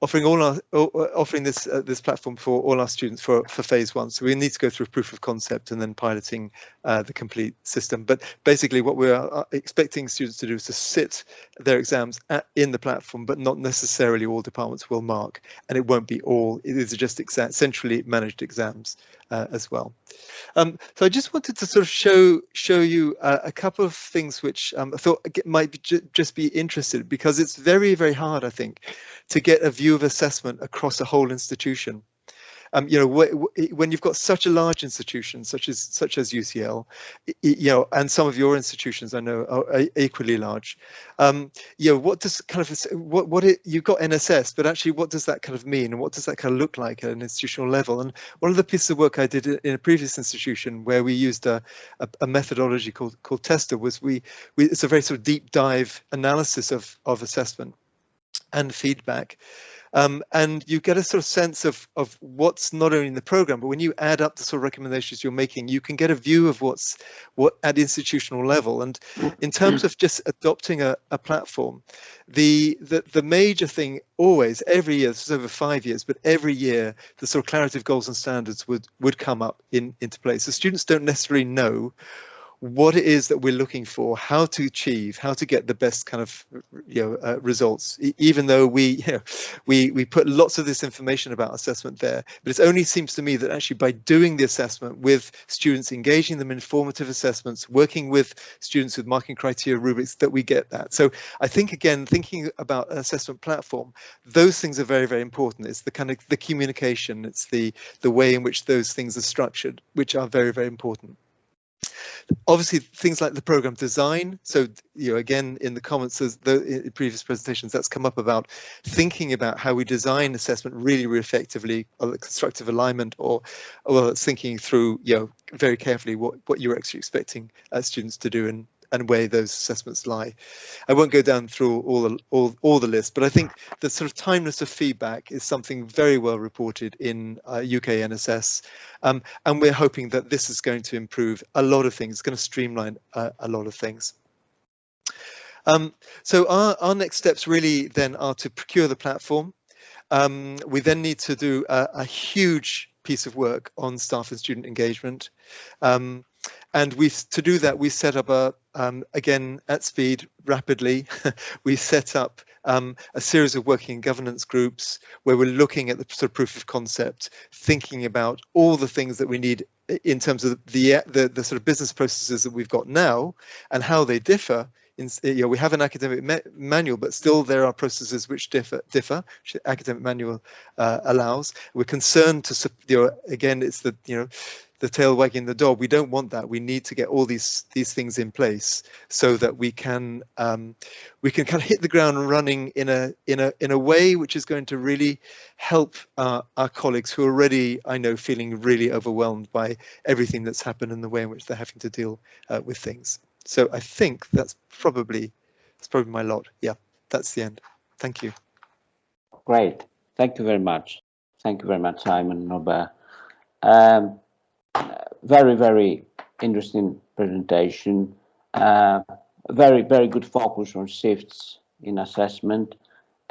Offering this platform for all our students for phase 1. So we need to go through proof of concept and then piloting the complete system. But basically what we're expecting students to do is to sit their exams in the platform, but not necessarily all departments will mark, and it won't be all. It is just centrally managed exams as well. So I just wanted to sort of show you a couple of things which I thought might just be interested, because it's very hard, I think, to get a view of assessment across a whole institution. You know, when you've got such a large institution such as UCL, you know, and some of your institutions I know are equally large. You know, what does kind of you've got NSS, but actually what does that kind of mean, and what does that kind of look like at an institutional level? And one of the pieces of work I did in a previous institution where we used a methodology called TESTA was it's a very sort of deep dive analysis of assessment and feedback. And you get a sort of sense of what's not only in the program, but when you add up the sort of recommendations you're making, you can get a view of what at institutional level. And in terms of just adopting a platform, the major thing always, every year, this is over 5 years, but every year, the sort of clarity of goals and standards would come up into place. So students don't necessarily know what it is that we're looking for, how to achieve, how to get the best kind of results, even though we put lots of this information about assessment there. But it only seems to me that actually by doing the assessment with students, engaging them in formative assessments, working with students with marking criteria rubrics, that we get that. So I think, again, thinking about an assessment platform, those things are very important. It's the kind of the communication, it's the way in which those things are structured, which are very important. Obviously, things like the program design. So, you know, again, in the comments, in previous presentations, that's come up about thinking about how we design assessment really effectively, or constructive alignment, or well, it's thinking through, you know, very carefully what you're actually expecting students to do and where those assessments lie. I won't go down through all the list, but I think the sort of timeless of feedback is something very well reported in UK NSS, and we're hoping that this is going to improve a lot of things. It's going to streamline a lot of things. So our next steps really then are to procure the platform. We then need to do a huge piece of work on staff and student engagement. And to do that, we set up again, at speed, rapidly, we set up a series of working governance groups where we're looking at the sort of proof of concept, thinking about all the things that we need in terms of the sort of business processes that we've got now and how they differ we have an academic manual, but still there are processes which differ, which the academic manual allows. We're concerned to, again, it's the, the tail wagging the dog. We don't want that. We need to get all these things in place so that we can kind of hit the ground running in a way which is going to really help our colleagues who are already, I know, feeling really overwhelmed by everything that's happened and the way in which they're having to deal with things. So I think that's probably my lot. Yeah, that's the end. Thank you. Great. Thank you very much. Thank you very much, Simon, Norbert. Very, very interesting presentation. Very, very good focus on shifts in assessment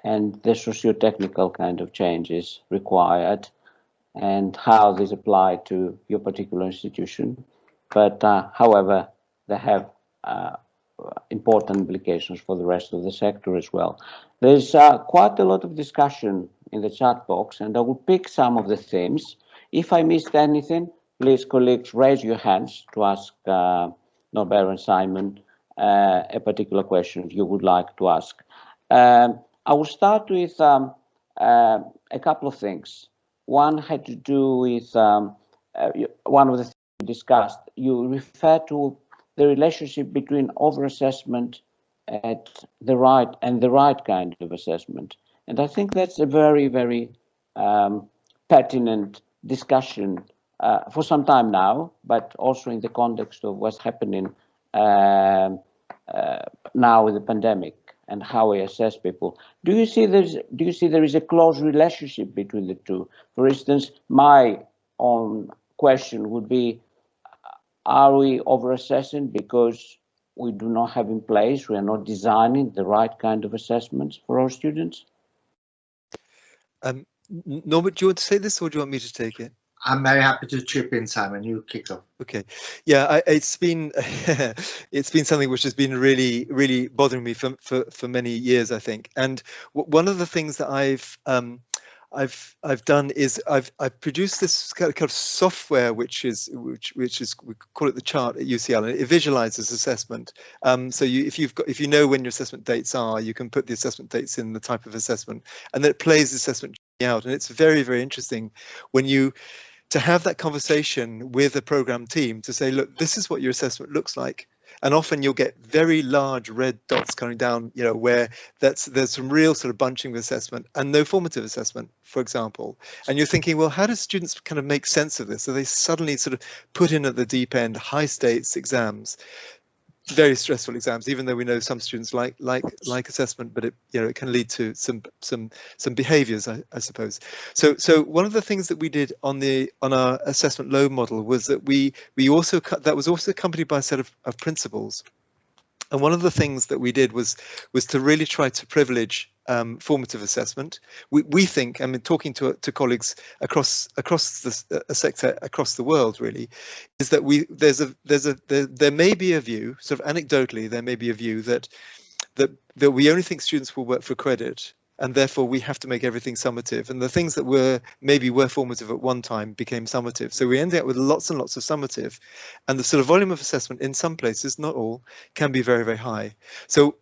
and the socio-technical kind of changes required and how these apply to your particular institution. But however, they have important implications for the rest of the sector as well. There's quite a lot of discussion in the chat box, and I will pick some of the themes. If I missed anything, please, colleagues, raise your hands to ask Norbert and Simon a particular question you would like to ask. I will start with a couple of things. One had to do with one of the things we discussed. You refer to the relationship between over-assessment and the right kind of assessment. And I think that's a very, very pertinent discussion for some time now, but also in the context of what's happening now with the pandemic and how we assess people. Do you see there is a close relationship between the two? For instance, my own question would be, are we over-assessing because we do not have in place, we are not designing the right kind of assessments for our students? Norbert, do you want to say this or do you want me to take it? I'm very happy to chip in, Simon. You kick off. Okay. Yeah, it's been it's been something which has been really, really bothering me for many years, I think. And one of the things that I've done is I've produced this kind of software which is we call it the chart at UCL, and it visualizes assessment. So if you know when your assessment dates are, you can put the assessment dates in the type of assessment, and then it plays the assessment out, and it's very, very interesting when to have that conversation with a program team to say, look, this is what your assessment looks like. And often you'll get very large red dots coming down, where there's some real sort of bunching of assessment and no formative assessment, for example. And you're thinking, well, how do students kind of make sense of this? So they suddenly sort of put in at the deep end high stakes exams, very stressful exams, even though we know some students like assessment, but it can lead to some behaviors, I suppose. So one of the things that we did on our assessment load model was that that was also accompanied by a set of principles. And one of the things that we did was to really try to privilege formative assessment. We think, I mean, talking to colleagues across the sector across the world, really, is that there may be a view, sort of anecdotally, there may be a view that we only think students will work for credit, and therefore we have to make everything summative. And the things that were formative at one time became summative. So we ended up with lots and lots of summative, and the sort of volume of assessment in some places, not all, can be very, very high. So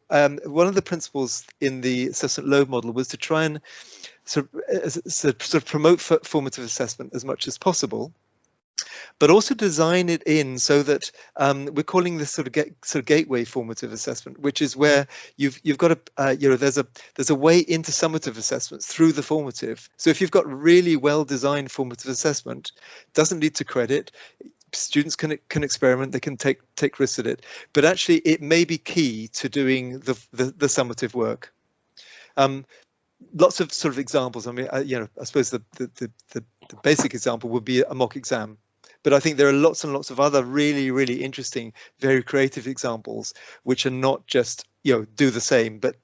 one of the principles in the assessment load model was to try and sort of promote formative assessment as much as possible, but also design it in so that we're calling this sort of gateway formative assessment, which is where you've got there's a way into summative assessments through the formative. So if you've got really well designed formative assessment, doesn't lead to credit. Students can experiment, they can take risks at it, but actually it may be key to doing the summative work. Lots of sort of examples. I mean, I suppose the basic example would be a mock exam. But I think there are lots and lots of other really, really interesting, very creative examples, which are not just, do the same, but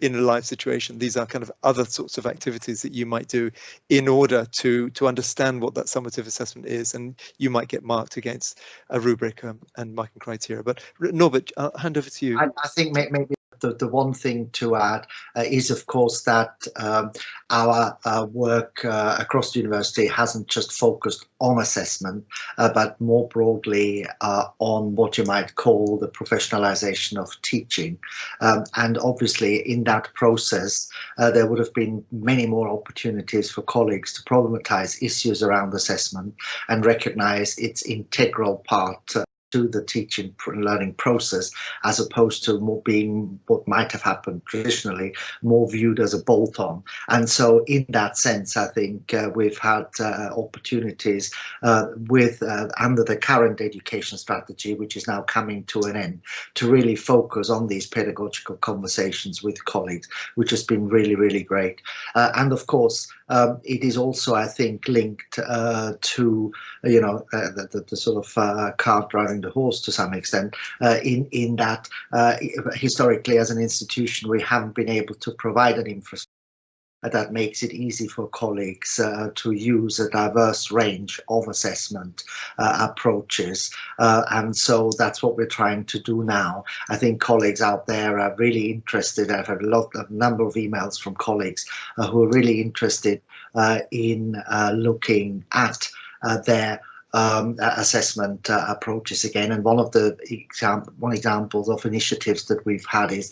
in a live situation. These are kind of other sorts of activities that you might do in order to understand what that summative assessment is. And you might get marked against a rubric and marking criteria. But Norbert, I'll hand over to you. I think maybe the one thing to add is, of course, that our work across the university hasn't just focused on assessment, but more broadly on what you might call the professionalization of teaching. And obviously, in that process, there would have been many more opportunities for colleagues to problematize issues around assessment and recognize its integral part to the teaching and learning process, as opposed to more being what might have happened traditionally, more viewed as a bolt-on. And so in that sense, I think we've had opportunities with under the current education strategy, which is now coming to an end, to really focus on these pedagogical conversations with colleagues, which has been really, really great. And of course, it is also, I think, linked to, you know, the sort of cart driving the horse to some extent, in that historically as an institution we haven't been able to provide an infrastructure that makes it easy for colleagues to use a diverse range of assessment approaches. And so that's what we're trying to do now. I think colleagues out there are really interested. I've had a number of emails from colleagues who are really interested in looking at their assessment approaches again. And one of the examples of initiatives that we've had is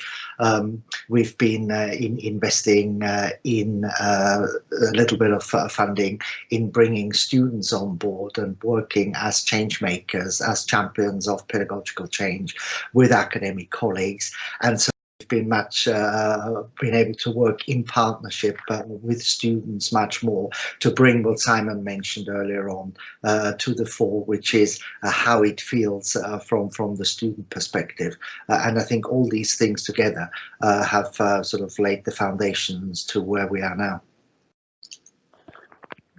we've been investing in a little bit of funding in bringing students on board and working as change makers, as champions of pedagogical change with academic colleagues. And so been able to work in partnership with students much more to bring what Simon mentioned earlier on to the fore, which is how it feels from the student perspective. And I think all these things together have sort of laid the foundations to where we are now.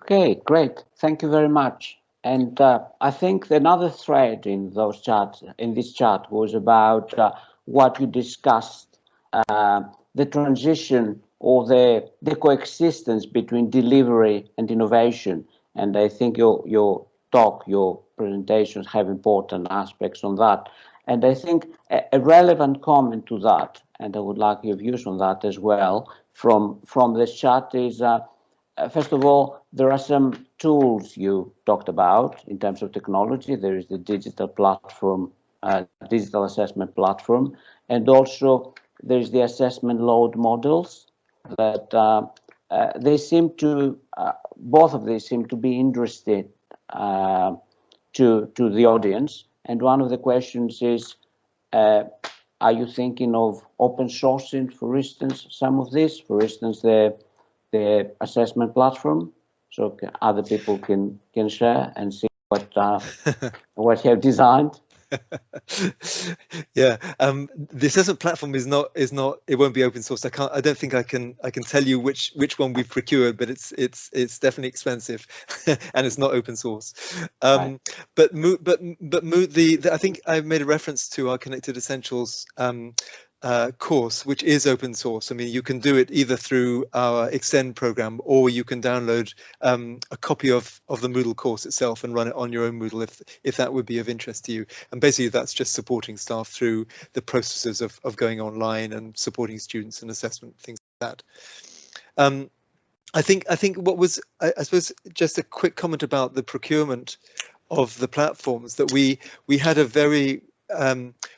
Okay, great. Thank you very much. And I think another thread in those charts, in this chart, was about what you discussed. The transition or the coexistence between delivery and innovation. And I think your talk, your presentations have important aspects on that. And I think a relevant comment to that, and I would like your views on that as well, from this chat is, first of all, there are some tools you talked about in terms of technology. There is the digital platform, digital assessment platform, and also there's the assessment load models that they seem to, both of these seem to be interested to the audience. And one of the questions is, are you thinking of open sourcing, for instance, some of this, for instance, the assessment platform, so other people can share and see what you have designed? Yeah, the assessment platform is not, it won't be open source. I don't think I can tell you which one we've procured, but it's definitely expensive and it's not open source. Right. But I think I made a reference to our Connected Essentials course, which is open source. I mean, you can do it either through our Extend program, or you can download a copy of the Moodle course itself and run it on your own Moodle if that would be of interest to you. And basically that's just supporting staff through the processes of going online and supporting students and assessment, things like that. I think what was, I suppose, just a quick comment about the procurement of the platforms, that we had a very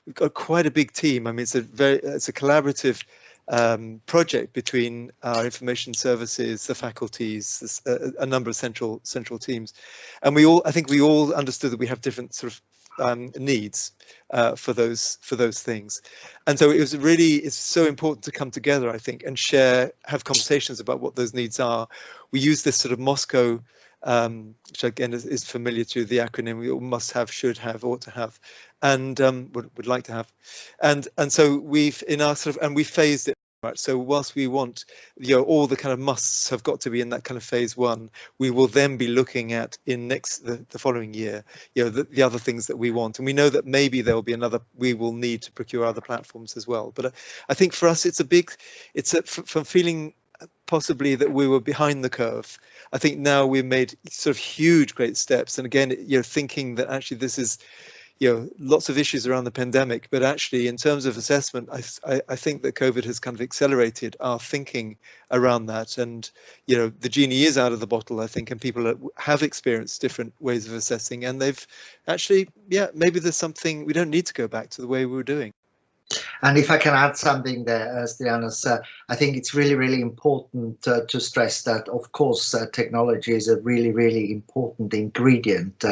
we've got quite a big team. I mean, it's a collaborative project between our information services, the faculties, a number of central teams, and I think we all understood that we have different sort of needs for those things, and so it's so important to come together, I think, and have conversations about what those needs are. We use this sort of Moscow, which again is familiar to the acronym. We all must have, should have, ought to have, and would like to have, and so we phased it. Right. So whilst we want, all the kind of musts have got to be in that kind of phase one, we will then be looking at the following year, the other things that we want. And we know that maybe there will be we will need to procure other platforms as well. But I think for us, from feeling possibly that we were behind the curve, I think now we've made sort of huge, great steps. And again, thinking that actually this is, lots of issues around the pandemic, but actually in terms of assessment, I think that COVID has kind of accelerated our thinking around that. And, the genie is out of the bottle, I think, and people have experienced different ways of assessing, and they've actually, maybe there's something, we don't need to go back to the way we were doing. And if I can add something there, Stylianos, I think it's really, really important to stress that, of course, technology is a really, really important ingredient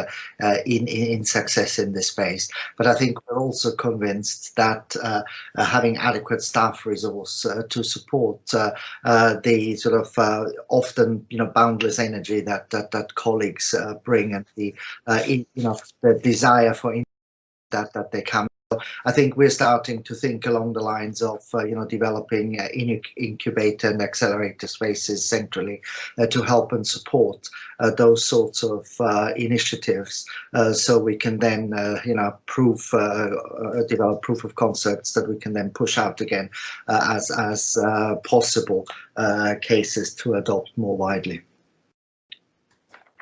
in success in this space. But I think we're also convinced that having adequate staff resource to support the sort of often, boundless energy that colleagues bring, and the desire for that they come. I think we're starting to think along the lines of, developing incubator and accelerator spaces centrally to help and support those sorts of initiatives, so we can then, develop proof of concepts that we can then push out again as possible cases to adopt more widely.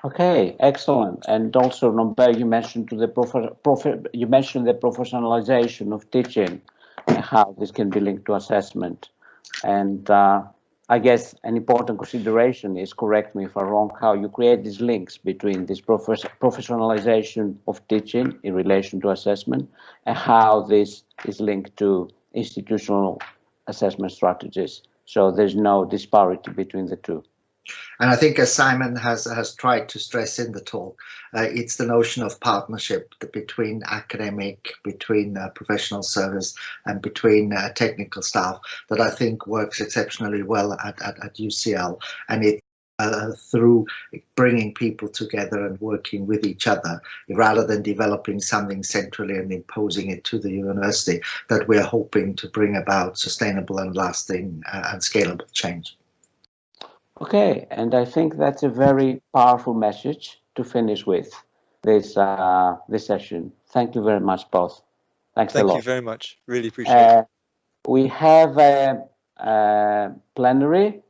Okay, excellent. And also, Norbert, you mentioned the professionalization of teaching and how this can be linked to assessment. And I guess an important consideration is, correct me if I'm wrong, how you create these links between this professionalization of teaching in relation to assessment, and how this is linked to institutional assessment strategies. So there's no disparity between the two. And I think, as Simon has tried to stress in the talk, it's the notion of partnership between academic, between professional service, and between technical staff that I think works exceptionally well at UCL. And it through bringing people together and working with each other, rather than developing something centrally and imposing it to the university, that we're hoping to bring about sustainable and lasting and scalable change. Okay, and I think that's a very powerful message to finish with this this session. Thank you very much, both. Thanks a lot. Thank you very much. Really appreciate it. We have a plenary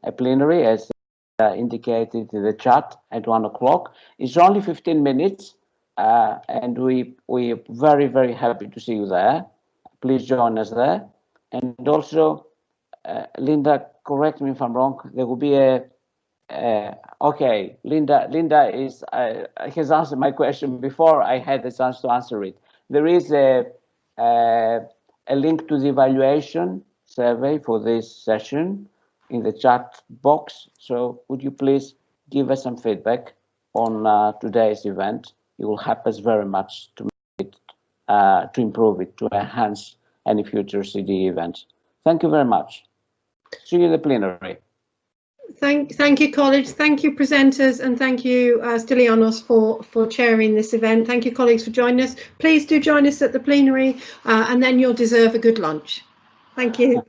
as indicated in the chat at 1 o'clock. It's only 15 minutes, and we are very, very happy to see you there. Please join us there. And also, Linda, correct me if I'm wrong, there will be a okay, Linda has answered my question before I had the chance to answer it. There is a link to the evaluation survey for this session in the chat box. So would you please give us some feedback on today's event? It will help us very much to make it, to improve it, to enhance any future CDE events. Thank you very much. See you in the plenary. Thank you, colleagues. Thank you, presenters, and thank you, Stylianos, for chairing this event. Thank you, colleagues, for joining us. Please do join us at the plenary, and then you'll deserve a good lunch. Thank you.